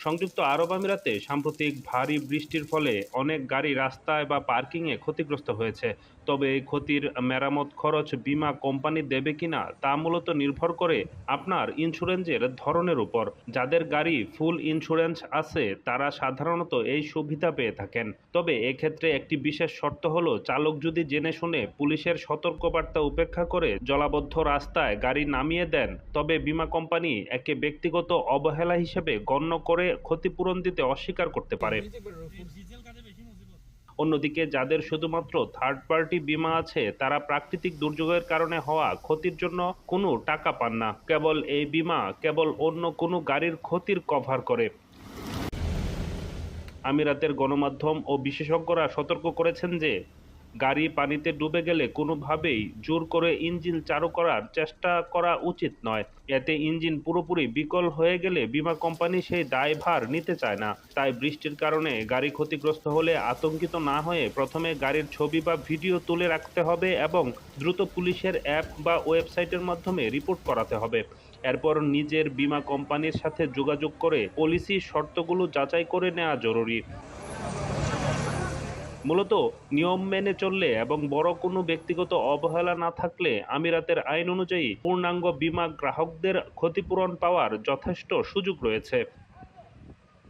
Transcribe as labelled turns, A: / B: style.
A: সংযুক্ত আরব আমিরাতে সাম্প্রতিক ভারী বৃষ্টির ফলে অনেক গাড়ি রাস্তায় বা পার্কিংয়ে ক্ষতিগ্রস্ত হয়েছে। তবে এই ক্ষতির মেরামত খরচ বীমা কোম্পানি দেবে কিনা তা মূলত নির্ভর করে আপনার ইন্স্যুরেন্সের ধরনের উপর। যাদের গাড়ি ফুল ইন্স্যুরেন্স আছে তারা সাধারণত এই সুবিধা পেয়ে থাকেন। তবে এক্ষেত্রে একটি বিশেষ শর্ত হলো, চালক যদি জেনে শুনে পুলিশের সতর্কবার্তা উপেক্ষা করে জলাবদ্ধ রাস্তায় গাড়ি নামিয়ে দেন, তবে বীমা কোম্পানি একে ব্যক্তিগত অবহেলা হিসেবে গণ্য করে ক্ষতিপূরণ দিতে অস্বীকার করতে পারে। অন্যদিকে যাদের শুধুমাত্র থার্ড পার্টি বীমা আছে তারা প্রাকৃতিক দুর্যোগের কারণে হওয়া ক্ষতির জন্য কোনো টাকা পান না। কেবল এই বীমা কেবল অন্য কোনো গাড়ির ক্ষতির কভার করে। আমিরাতের গণমাধ্যম ও বিশেষজ্ঞরা সতর্ক করেছেন যে গাড়ি পানিতে ডুবে গেলে কোনোভাবেই জোর করে ইঞ্জিন চালু করার চেষ্টা করা উচিত নয়। এতে ইঞ্জিন পুরোপুরি বিকল হয়ে গেলে বীমা কোম্পানি সেই দায়ভার নিতে চায় না। তাই বৃষ্টির কারণে গাড়ি ক্ষতিগ্রস্ত হলে আতঙ্কিত না হয়ে প্রথমে গাড়ির ছবি বা ভিডিও তুলে রাখতে হবে এবং দ্রুত পুলিশের অ্যাপ বা ওয়েবসাইটের মাধ্যমে রিপোর্ট করাতে হবে। এরপর নিজের বীমা কোম্পানির সাথে যোগাযোগ করে পলিসির শর্তগুলো যাচাই করে নেওয়া জরুরি। মূলত নিয়ম মেনে চললে এবং বড় কোনো ব্যক্তিগত অবহেলা না থাকলে আমিরাতের আইন অনুযায়ী পূর্ণাঙ্গ বীমা গ্রাহকদের ক্ষতিপূরণ পাওয়ার যথেষ্ট সুযোগ রয়েছে।